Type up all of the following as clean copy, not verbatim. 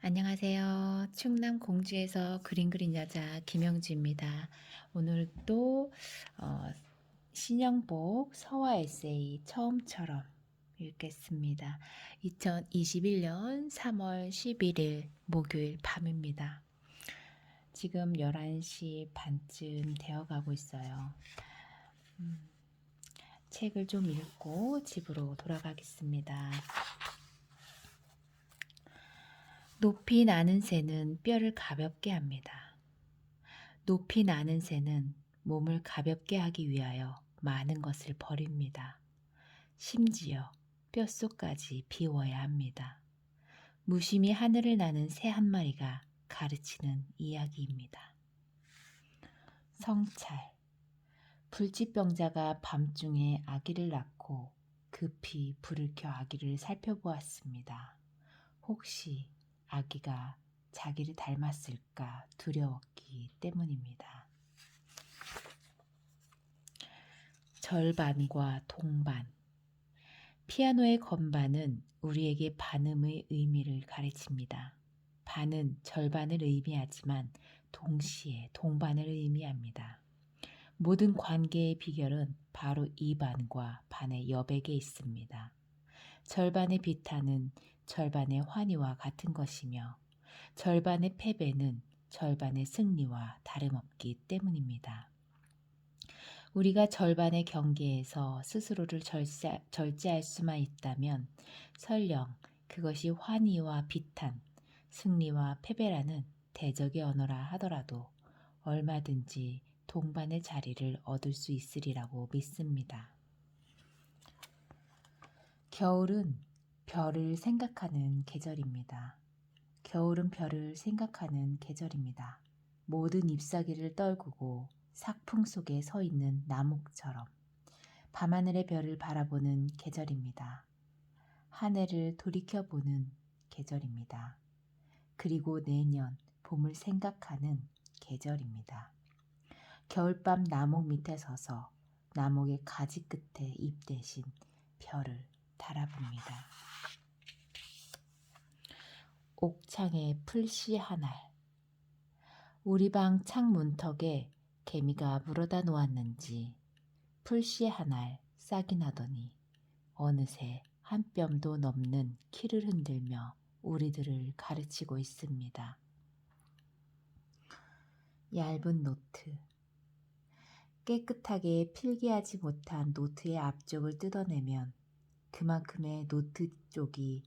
안녕하세요. 충남 공주에서 그림 그린 여자 김영주입니다. 오늘도 어, 신영복 서화 에세이 처음처럼 읽겠습니다. 2021년 3월 11일 목요일 밤입니다. 지금 11시 반쯤 되어 가고 있어요. 책을 좀 읽고 집으로 돌아가겠습니다. 높이 나는 새는 뼈를 가볍게 합니다. 높이 나는 새는 몸을 가볍게 하기 위하여 많은 것을 버립니다. 심지어 뼛속까지 비워야 합니다. 무심히 하늘을 나는 새 한 마리가 가르치는 이야기입니다. 성찰. 불치병자가 밤중에 아기를 낳고 급히 불을 켜 아기를 살펴보았습니다. 혹시 아기가 자기를 닮았을까 두려웠기 때문입니다. 절반과 동반. 피아노의 건반은 우리에게 반음의 의미를 가르칩니다. 반은 절반을 의미하지만 동시에 동반을 의미합니다. 모든 관계의 비결은 바로 이 반과 반의 여백에 있습니다. 절반의 비탄은 절반의 환희와 같은 것이며 절반의 패배는 절반의 승리와 다름없기 때문입니다. 우리가 절반의 경계에서 스스로를 절제할 수만 있다면 설령 그것이 환희와 비탄, 승리와 패배라는 대적의 언어라 하더라도 얼마든지 동반의 자리를 얻을 수 있으리라고 믿습니다. 겨울은 별을 생각하는 계절입니다. 겨울은 별을 생각하는 계절입니다. 모든 잎사귀를 떨구고 삭풍 속에 서 있는 나목처럼 밤하늘의 별을 바라보는 계절입니다. 한 해를 돌이켜보는 계절입니다. 그리고 내년 봄을 생각하는 계절입니다. 겨울밤 나목 밑에 서서 나목의 가지 끝에 잎 대신 별을 달아봅니다. 옥창의 풀씨 한 알. 우리 방 창문턱에 개미가 물어다 놓았는지 풀씨 한 알 싹이 나더니 어느새 한 뼘도 넘는 키를 흔들며 우리들을 가르치고 있습니다. 얇은 노트. 깨끗하게 필기하지 못한 노트의 앞쪽을 뜯어내면 그만큼의 노트 쪽이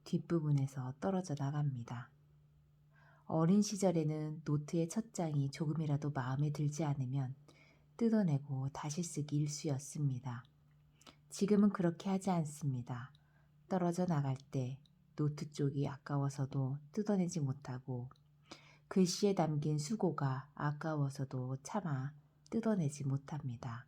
뒷부분에서 떨어져 나갑니다. 어린 시절에는 노트의 첫 장이 조금이라도 마음에 들지 않으면 뜯어내고 다시 쓰기 일쑤였습니다. 지금은 그렇게 하지 않습니다. 떨어져 나갈 때 노트 쪽이 아까워서도 뜯어내지 못하고 글씨에 담긴 수고가 아까워서도 차마 뜯어내지 못합니다.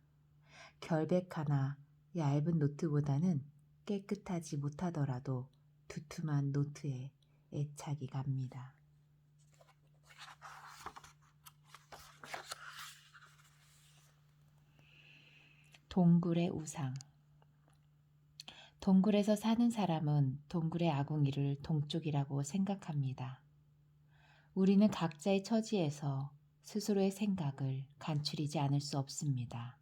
결백 하나 얇은 노트보다는 깨끗하지 못하더라도 두툼한 노트에 애착이 갑니다. 동굴의 우상. 동굴에서 사는 사람은 동굴의 아궁이를 동쪽이라고 생각합니다. 우리는 각자의 처지에서 스스로의 생각을 간추리지 않을 수 없습니다.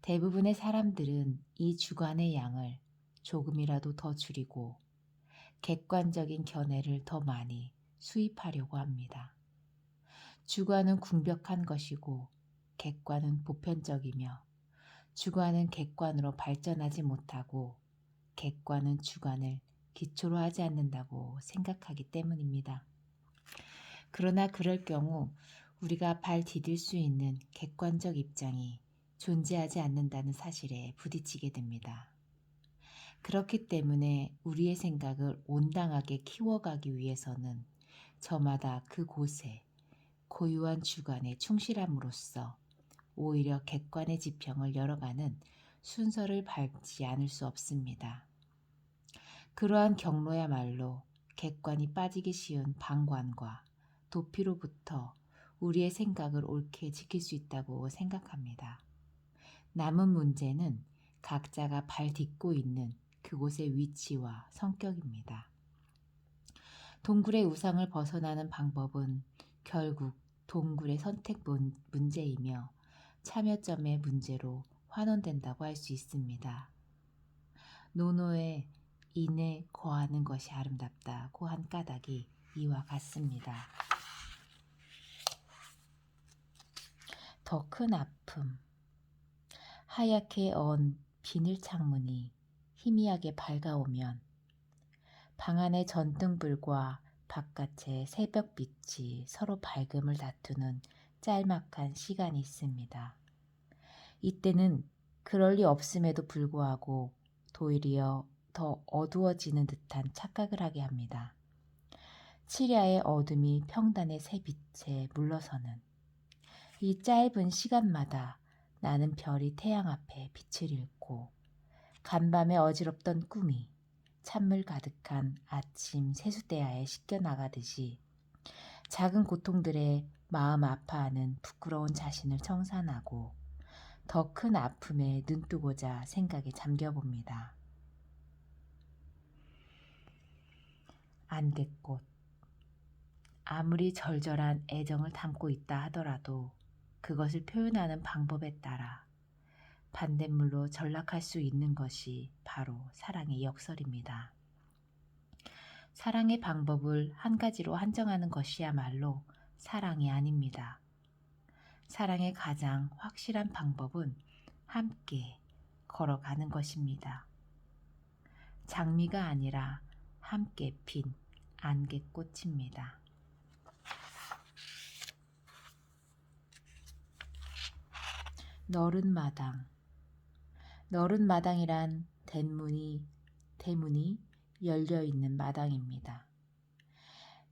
대부분의 사람들은 이 주관의 양을 조금이라도 더 줄이고 객관적인 견해를 더 많이 수입하려고 합니다. 주관은 궁벽한 것이고 객관은 보편적이며 주관은 객관으로 발전하지 못하고 객관은 주관을 기초로 하지 않는다고 생각하기 때문입니다. 그러나 그럴 경우 우리가 발 디딜 수 있는 객관적 입장이 존재하지 않는다는 사실에 부딪히게 됩니다. 그렇기 때문에 우리의 생각을 온당하게 키워가기 위해서는 저마다 그곳에 고유한 주관에 충실함으로써 오히려 객관의 지평을 열어가는 순서를 밟지 않을 수 없습니다. 그러한 경로야말로 객관이 빠지기 쉬운 방관과 도피로부터 우리의 생각을 옳게 지킬 수 있다고 생각합니다. 남은 문제는 각자가 발 딛고 있는 그곳의 위치와 성격입니다. 동굴의 우상을 벗어나는 방법은 결국 동굴의 선택 문제이며 참여점의 문제로 환원된다고 할 수 있습니다. 노노의 인에 거하는 것이 아름답다고 한 까닭이 이와 같습니다. 더 큰 아픔. 하얗게 언 비닐 창문이 희미하게 밝아오면 방 안의 전등불과 바깥의 새벽빛이 서로 밝음을 다투는 짤막한 시간이 있습니다. 이때는 그럴 리 없음에도 불구하고 도리어 더 어두워지는 듯한 착각을 하게 합니다. 칠야의 어둠이 평단의 새빛에 물러서는 이 짧은 시간마다 나는 별이 태양 앞에 빛을 잃고 간밤에 어지럽던 꿈이 찬물 가득한 아침 세수대야에 씻겨나가듯이 작은 고통들에 마음 아파하는 부끄러운 자신을 청산하고 더 큰 아픔에 눈뜨고자 생각에 잠겨봅니다. 안개꽃. 아무리 절절한 애정을 담고 있다 하더라도 그것을 표현하는 방법에 따라 반대물로 전락할 수 있는 것이 바로 사랑의 역설입니다. 사랑의 방법을 한 가지로 한정하는 것이야말로 사랑이 아닙니다. 사랑의 가장 확실한 방법은 함께 걸어가는 것입니다. 장미가 아니라 함께 핀 안개꽃입니다. 너른 마당. 너른 마당이란 대문이 열려있는 마당입니다.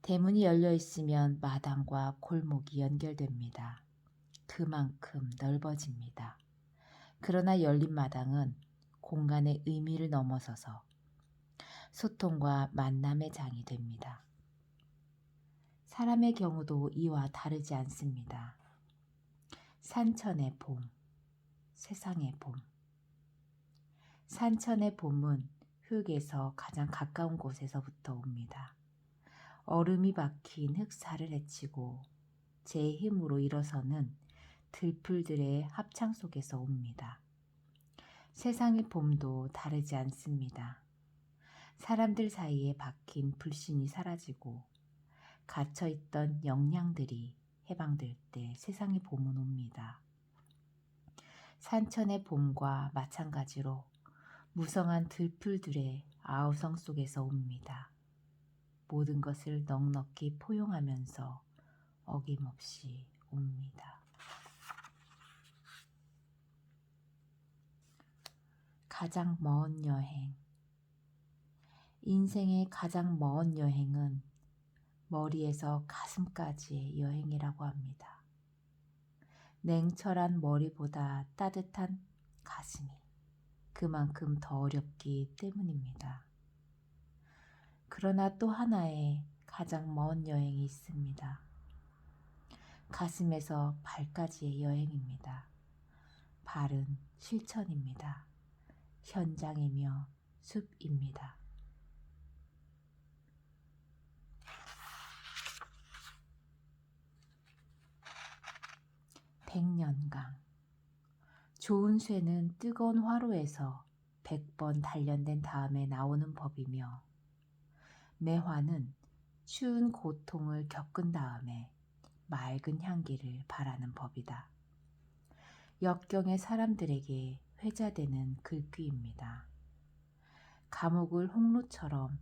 대문이 열려있으면 마당과 골목이 연결됩니다. 그만큼 넓어집니다. 그러나 열린 마당은 공간의 의미를 넘어서서 소통과 만남의 장이 됩니다. 사람의 경우도 이와 다르지 않습니다. 산천의 봄, 세상의 봄. 산천의 봄은 흙에서 가장 가까운 곳에서부터 옵니다. 얼음이 박힌 흙살을 헤치고 제 힘으로 일어서는 들풀들의 합창 속에서 옵니다. 세상의 봄도 다르지 않습니다. 사람들 사이에 박힌 불신이 사라지고 갇혀있던 역량들이 해방될 때 세상의 봄은 옵니다. 산천의 봄과 마찬가지로 무성한 들풀들의 아우성 속에서 옵니다. 모든 것을 넉넉히 포용하면서 어김없이 옵니다. 가장 먼 여행. 인생의 가장 먼 여행은 머리에서 가슴까지의 여행이라고 합니다. 냉철한 머리보다 따뜻한 가슴이 그만큼 더 어렵기 때문입니다. 그러나 또 하나의 가장 먼 여행이 있습니다. 가슴에서 발까지의 여행입니다. 발은 실천입니다. 현장이며 숲입니다. 백년강. 좋은 쇠는 뜨거운 화로에서 100번 단련된 다음에 나오는 법이며 매화는 추운 고통을 겪은 다음에 맑은 향기를 발하는 법이다. 역경의 사람들에게 회자되는 글귀입니다. 감옥을 홍로처럼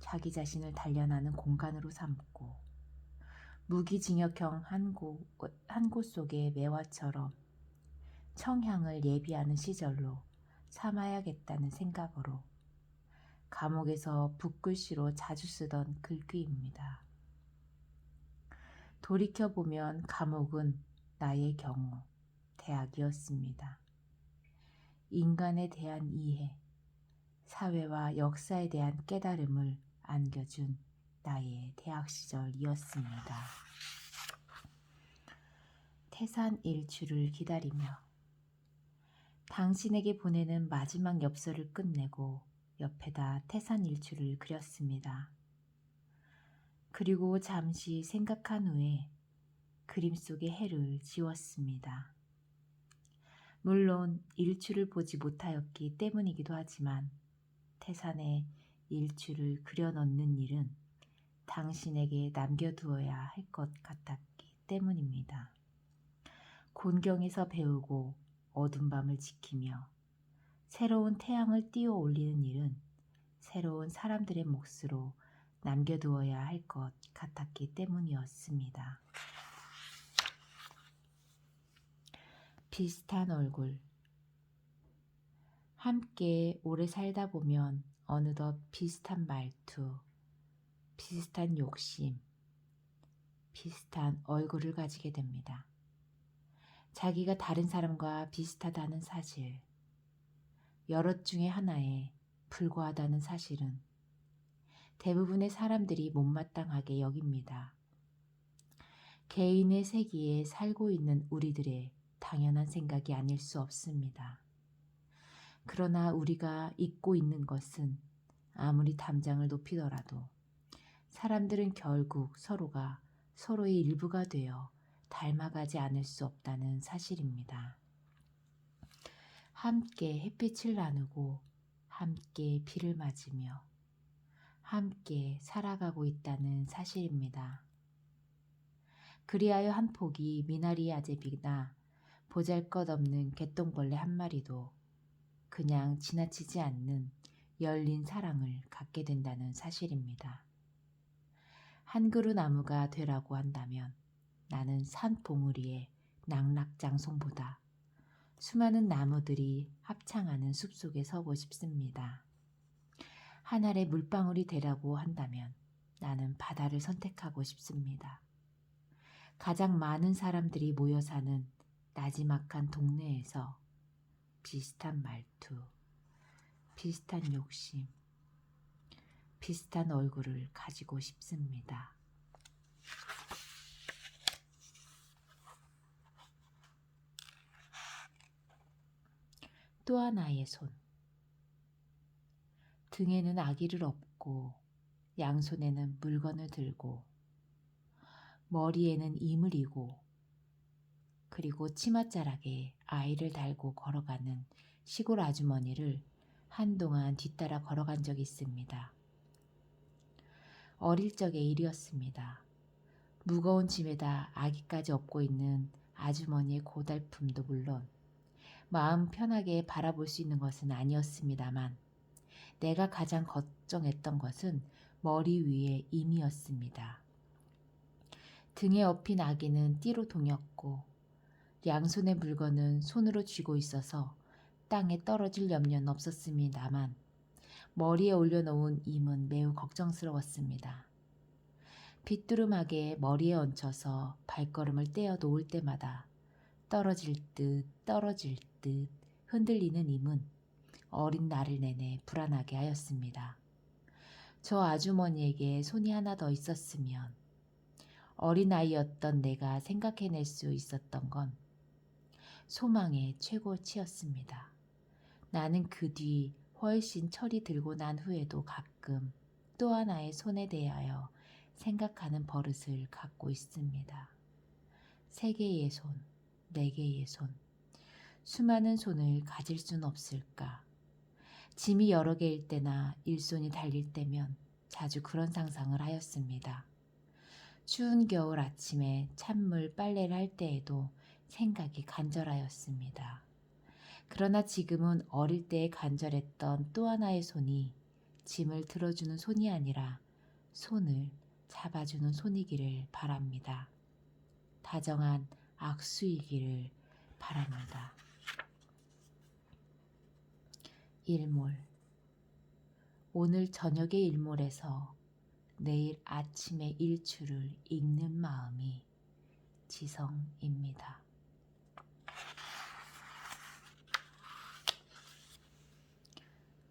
자기 자신을 단련하는 공간으로 삼고 무기징역형 한 곳 속의 매화처럼 청향을 예비하는 시절로 삼아야겠다는 생각으로 감옥에서 붓글씨로 자주 쓰던 글귀입니다. 돌이켜보면 감옥은 나의 경우 대학이었습니다. 인간에 대한 이해, 사회와 역사에 대한 깨달음을 안겨준 나의 대학 시절이었습니다. 태산 일출을 기다리며 당신에게 보내는 마지막 엽서를 끝내고 옆에다 태산 일출을 그렸습니다. 그리고 잠시 생각한 후에 그림 속의 해를 지웠습니다. 물론 일출을 보지 못하였기 때문이기도 하지만 태산에 일출을 그려 넣는 일은 당신에게 남겨두어야 할 것 같았기 때문입니다. 곤경에서 배우고 어둠 밤을 지키며 새로운 태양을 띄워 올리는 일은 새로운 사람들의 몫으로 남겨두어야 할 것 같았기 때문이었습니다. 비슷한 얼굴. 함께 오래 살다 보면 어느덧 비슷한 말투, 비슷한 욕심, 비슷한 얼굴을 가지게 됩니다. 자기가 다른 사람과 비슷하다는 사실, 여럿 중에 하나에 불과하다는 사실은 대부분의 사람들이 못마땅하게 여깁니다. 개인의 세계에 살고 있는 우리들의 당연한 생각이 아닐 수 없습니다. 그러나 우리가 잊고 있는 것은 아무리 담장을 높이더라도 사람들은 결국 서로가 서로의 일부가 되어 닮아가지 않을 수 없다는 사실입니다. 함께 햇빛을 나누고 함께 비를 맞으며 함께 살아가고 있다는 사실입니다. 그리하여 한 폭이 미나리 아제비나 보잘것없는 개똥벌레 한 마리도 그냥 지나치지 않는 열린 사랑을 갖게 된다는 사실입니다. 한 그루 나무가 되라고 한다면 나는 산 봉우리의 낙낙장송보다 수많은 나무들이 합창하는 숲속에 서고 싶습니다. 한 알의 물방울이 되라고 한다면 나는 바다를 선택하고 싶습니다. 가장 많은 사람들이 모여 사는 나지막한 동네에서 비슷한 말투, 비슷한 욕심, 비슷한 얼굴을 가지고 싶습니다. 또 하나의 손. 등에는 아기를 업고 양손에는 물건을 들고 머리에는 이물 이고 그리고 치맛자락에 아이를 달고 걸어가는 시골 아주머니를 한동안 뒤따라 걸어간 적이 있습니다. 어릴 적의 일이었습니다. 무거운 짐에다 아기까지 업고 있는 아주머니의 고달픔도 물론 마음 편하게 바라볼 수 있는 것은 아니었습니다만 내가 가장 걱정했던 것은 머리 위의 임이었습니다. 등에 업힌 아기는 띠로 동였고 양손의 물건은 손으로 쥐고 있어서 땅에 떨어질 염려는 없었습니다만 머리에 올려놓은 임은 매우 걱정스러웠습니다. 빗두름하게 머리에 얹혀서 발걸음을 떼어 놓을 때마다 떨어질 듯 흔들리는 임은 어린 날을 내내 불안하게 하였습니다. 저 아주머니에게 손이 하나 더 있었으면 어린아이였던 내가 생각해낼 수 있었던 건 소망의 최고치였습니다. 나는 그 뒤 훨씬 철이 들고 난 후에도 가끔 또 하나의 손에 대하여 생각하는 버릇을 갖고 있습니다. 3개의 손, 4개의 손, 수많은 손을 가질 순 없을까? 짐이 여러 개일 때나 일손이 달릴 때면 자주 그런 상상을 하였습니다. 추운 겨울 아침에 찬물 빨래를 할 때에도 생각이 간절하였습니다. 그러나 지금은 어릴 때에 간절했던 또 하나의 손이 짐을 들어주는 손이 아니라 손을 잡아주는 손이기를 바랍니다. 다정한 악수이기를 바랍니다. 일몰. 오늘 저녁의 일몰에서 내일 아침의 일출을 읽는 마음이 지성입니다.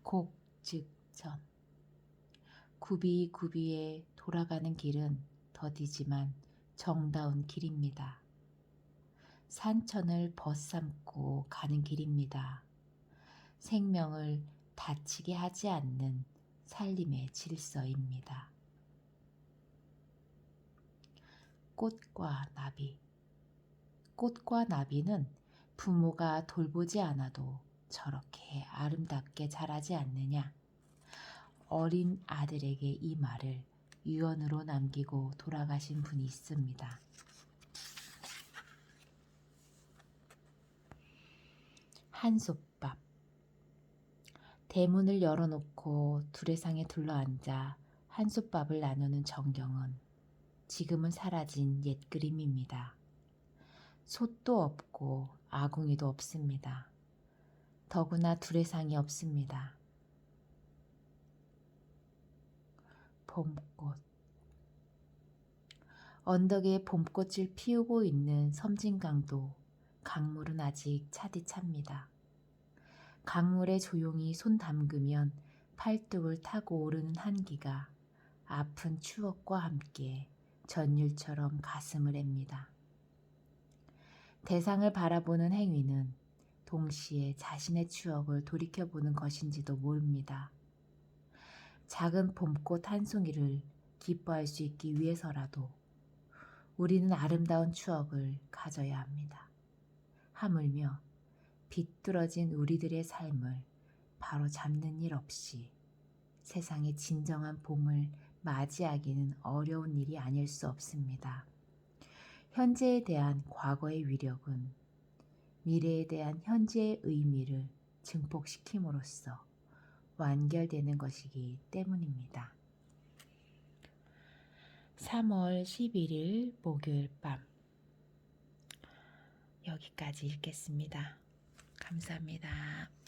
곡즉전. 구비구비에 돌아가는 길은 더디지만 정다운 길입니다. 산천을 벗삼고 가는 길입니다. 생명을 다치게 하지 않는 살림의 질서입니다. 꽃과 나비. 꽃과 나비는 부모가 돌보지 않아도 저렇게 아름답게 자라지 않느냐. 어린 아들에게 이 말을 유언으로 남기고 돌아가신 분이 있습니다. 한솥밥. 대문을 열어놓고 두레상에 둘러앉아 한솥밥을 나누는 정경은 지금은 사라진 옛 그림입니다. 솥도 없고 아궁이도 없습니다. 더구나 두레상이 없습니다. 봄꽃. 언덕에 봄꽃을 피우고 있는 섬진강도 강물은 아직 차디찹니다. 강물에 조용히 손 담그면 팔뚝을 타고 오르는 한기가 아픈 추억과 함께 전율처럼 가슴을 앱니다. 대상을 바라보는 행위는 동시에 자신의 추억을 돌이켜보는 것인지도 모릅니다. 작은 봄꽃 한 송이를 기뻐할 수 있기 위해서라도 우리는 아름다운 추억을 가져야 합니다. 하물며 비뚤어진 우리들의 삶을 바로 잡는 일 없이 세상의 진정한 봄을 맞이하기는 어려운 일이 아닐 수 없습니다. 현재에 대한 과거의 위력은 미래에 대한 현재의 의미를 증폭시킴으로써 완결되는 것이기 때문입니다. 3월 11일 목요일 밤 여기까지 읽겠습니다. 감사합니다.